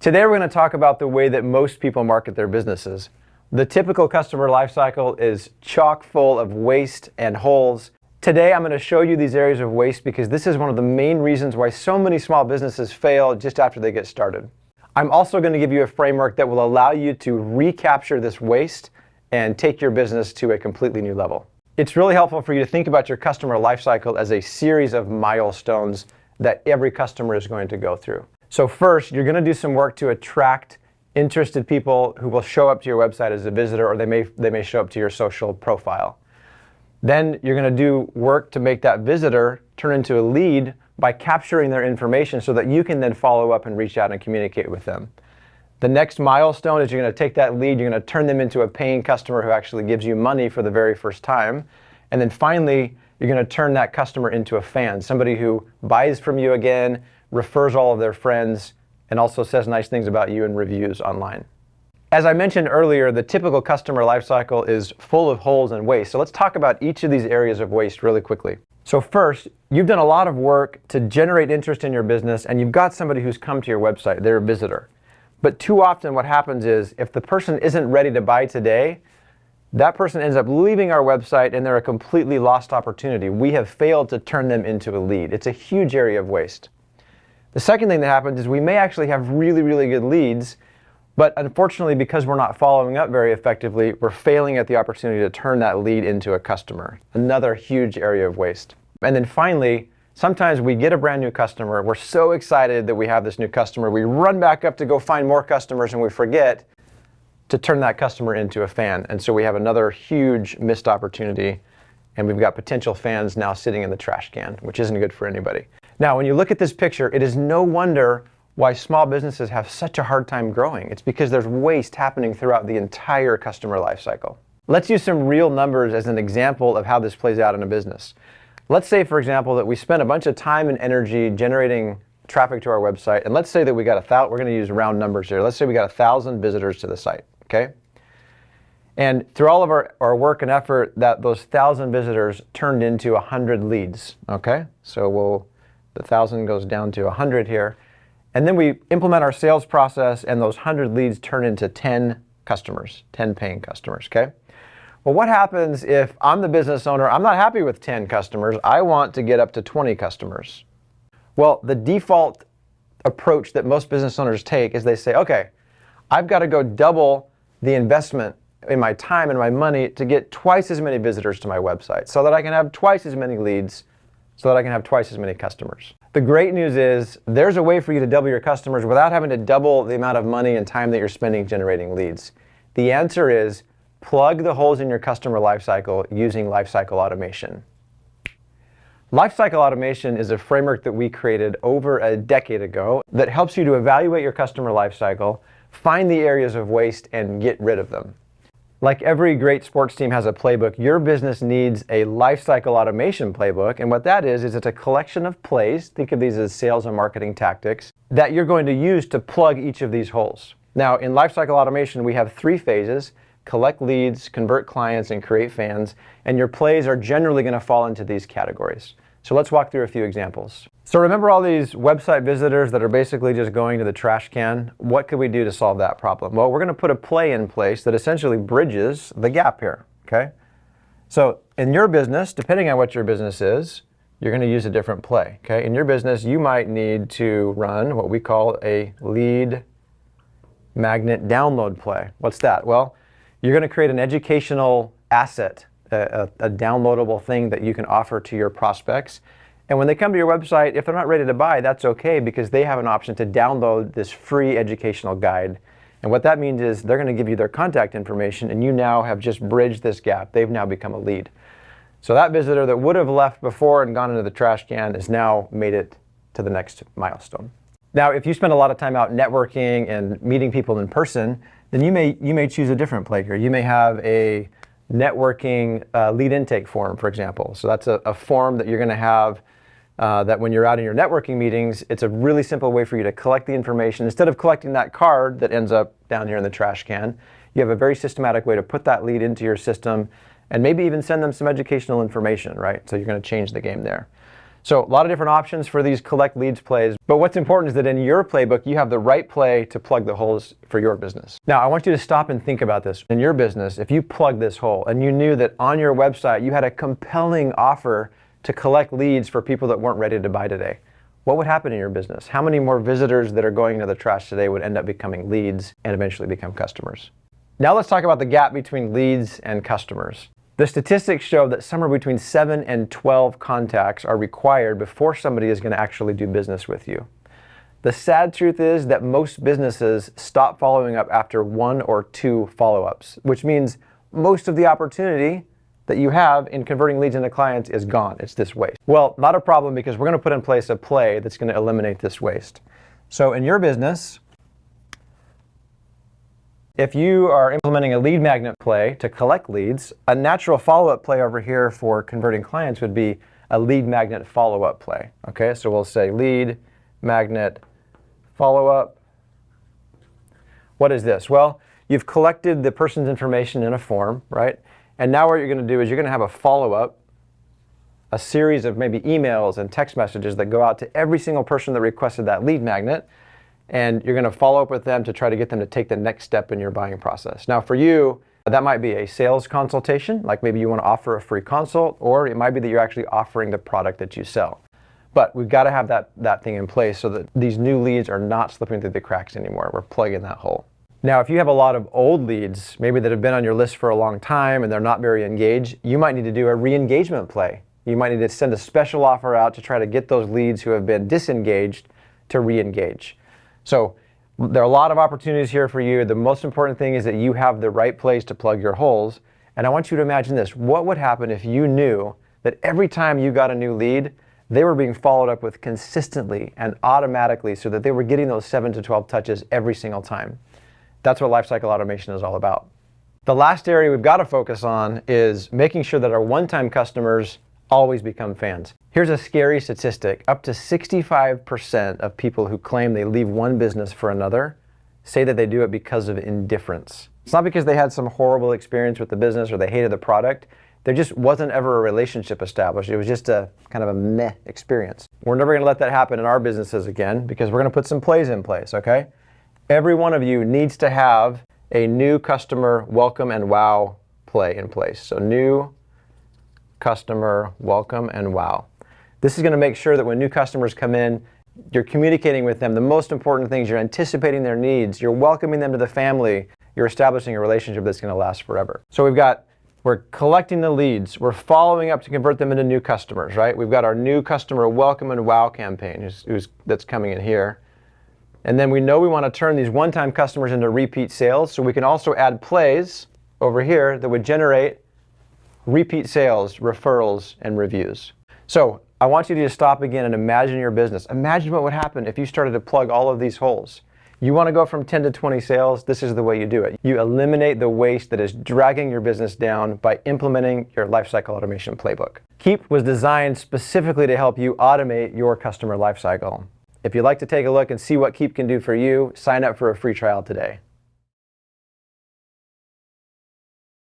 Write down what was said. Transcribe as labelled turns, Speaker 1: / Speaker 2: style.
Speaker 1: Today we're going to talk about the way that most people market their businesses. The typical customer lifecycle is chock full of waste and holes. Today I'm going to show you these areas of waste because this is one of the main reasons why so many small businesses fail just after they get started. I'm also going to give you a framework that will allow you to recapture this waste and take your business to a completely new level. It's really helpful for you to think about your customer lifecycle as a series of milestones that every customer is going to go through. So first, you're going to do some work to attract interested people who will show up to your website as a visitor, or they may show up to your social profile. Then you're going to do work to make that visitor turn into a lead by capturing their information so that you can then follow up and reach out and communicate with them. The next milestone is you're going to take that lead, you're going to turn them into a paying customer who actually gives you money for the very first time. And then finally, you're going to turn that customer into a fan, somebody who buys from you again, refers all of their friends, and also says nice things about you in reviews online. As I mentioned earlier, the typical customer lifecycle is full of holes and waste. So let's talk about each of these areas of waste really quickly. So first, you've done a lot of work to generate interest in your business, and you've got somebody who's come to your website. They're a visitor. But too often what happens is if the person isn't ready to buy today, that person ends up leaving our website and they're a completely lost opportunity. We have failed to turn them into a lead. It's a huge area of waste. The second thing that happens is we may actually have really, really good leads, but unfortunately, because we're not following up very effectively, we're failing at the opportunity to turn that lead into a customer. Another huge area of waste. And then finally, sometimes we get a brand new customer, we're so excited that we have this new customer, we run back up to go find more customers and we forget to turn that customer into a fan. And so we have another huge missed opportunity, and we've got potential fans now sitting in the trash can, which isn't good for anybody. Now, when you look at this picture, it is no wonder why small businesses have such a hard time growing. It's because there's waste happening throughout the entire customer lifecycle. Let's use some real numbers as an example of how this plays out in a business. Let's say, for example, that we spent a bunch of time and energy generating traffic to our website, and let's say that we got we're going to use round numbers here. Let's say we got 1,000 visitors to the site, okay? And through all of our work and effort, those 1,000 visitors turned into 100 leads, okay? So the 1,000 goes down to 100 here. And then we implement our sales process, and those 100 leads turn into 10 customers, 10 paying customers, okay? Well, what happens if I'm the business owner, I'm not happy with 10 customers, I want to get up to 20 customers? Well, the default approach that most business owners take is they say, okay, I've got to go double the investment in my time and my money to get twice as many visitors to my website so that I can have twice as many leads, so that I can have twice as many customers. The great news is there's a way for you to double your customers without having to double the amount of money and time that you're spending generating leads. The answer is plug the holes in your customer lifecycle using Lifecycle Automation. Lifecycle Automation is a framework that we created over a decade ago that helps you to evaluate your customer lifecycle, find the areas of waste, and get rid of them. Like every great sports team has a playbook, your business needs a Lifecycle Automation playbook, and what that is it's a collection of plays, think of these as sales and marketing tactics, that you're going to use to plug each of these holes. Now, in Lifecycle Automation, we have 3 phases: collect leads, convert clients, and create fans, and your plays are generally going to fall into these categories. So let's walk through a few examples. So remember all these website visitors that are basically just going to the trash can? What could we do to solve that problem? Well, we're going to put a play in place that essentially bridges the gap here, okay? So in your business, depending on what your business is, you're going to use a different play, okay? In your business, you might need to run what we call a lead magnet download play. What's that? Well, you're going to create an educational asset, a downloadable thing that you can offer to your prospects. And when they come to your website, if they're not ready to buy, that's okay, because they have an option to download this free educational guide. And what that means is they're going to give you their contact information, and you now have just bridged this gap. They've now become a lead. So that visitor that would have left before and gone into the trash can has now made it to the next milestone. Now, if you spend a lot of time out networking and meeting people in person, then you may choose a different play here. You may have a networking lead intake form, for example. So that's a form that you're going to have that when you're out in your networking meetings, it's a really simple way for you to collect the information. Instead of collecting that card that ends up down here in the trash can, you have a very systematic way to put that lead into your system and maybe even send them some educational information, right? So you're going to change the game there. So a lot of different options for these collect leads plays, but what's important is that in your playbook, you have the right play to plug the holes for your business. Now, I want you to stop and think about this. In your business, if you plug this hole and you knew that on your website, you had a compelling offer to collect leads for people that weren't ready to buy today, what would happen in your business? How many more visitors that are going into the trash today would end up becoming leads and eventually become customers? Now let's talk about the gap between leads and customers. The statistics show that somewhere between 7 and 12 contacts are required before somebody is going to actually do business with you. The sad truth is that most businesses stop following up after 1 or 2 follow-ups, which means most of the opportunity that you have in converting leads into clients is gone. It's this waste. Well, not a problem, because we're going to put in place a play that's going to eliminate this waste. So in your business, if you are implementing a lead magnet play to collect leads, a natural follow-up play over here for converting clients would be a lead magnet follow-up play. Okay, so we'll say lead magnet follow-up. What is this? Well, you've collected the person's information in a form, right? And now what you're going to do is you're going to have a follow-up, a series of maybe emails and text messages that go out to every single person that requested that lead magnet. And you're going to follow up with them to try to get them to take the next step in your buying process. Now for you, that might be a sales consultation, like maybe you want to offer a free consult, or it might be that you're actually offering the product that you sell. But we've got to have that thing in place so that these new leads are not slipping through the cracks anymore. We're plugging that hole. Now, if you have a lot of old leads, maybe that have been on your list for a long time and they're not very engaged, you might need to do a re-engagement play. You might need to send a special offer out to try to get those leads who have been disengaged to re-engage. So there are a lot of opportunities here for you. The most important thing is that you have the right place to plug your holes. And I want you to imagine this. What would happen if you knew that every time you got a new lead, they were being followed up with consistently and automatically, so that they were getting those 7 to 12 touches every single time? That's what Lifecycle Automation is all about. The last area we've got to focus on is making sure that our one-time customers always become fans. Here's a scary statistic. Up to 65% of people who claim they leave one business for another say that they do it because of indifference. It's not because they had some horrible experience with the business or they hated the product. There just wasn't ever a relationship established. It was just a kind of a meh experience. We're never going to let that happen in our businesses again, because we're going to put some plays in place, okay? Every one of you needs to have a new customer welcome and wow play in place. So new customer welcome and wow. This is going to make sure that when new customers come in, you're communicating with them the most important things, you're anticipating their needs, you're welcoming them to the family, you're establishing a relationship that's going to last forever. So we're collecting the leads, we're following up to convert them into new customers, right? We've got our new customer welcome and wow campaign that's coming in here. And then we know we want to turn these one-time customers into repeat sales, so we can also add plays over here that would generate repeat sales, referrals, and reviews. So I want you to just stop again and imagine your business. Imagine what would happen if you started to plug all of these holes. You want to go from 10 to 20 sales, this is the way you do it. You eliminate the waste that is dragging your business down by implementing your Lifecycle Automation playbook. Keap was designed specifically to help you automate your customer lifecycle. If you'd like to take a look and see what Keap can do for you, sign up for a free trial today.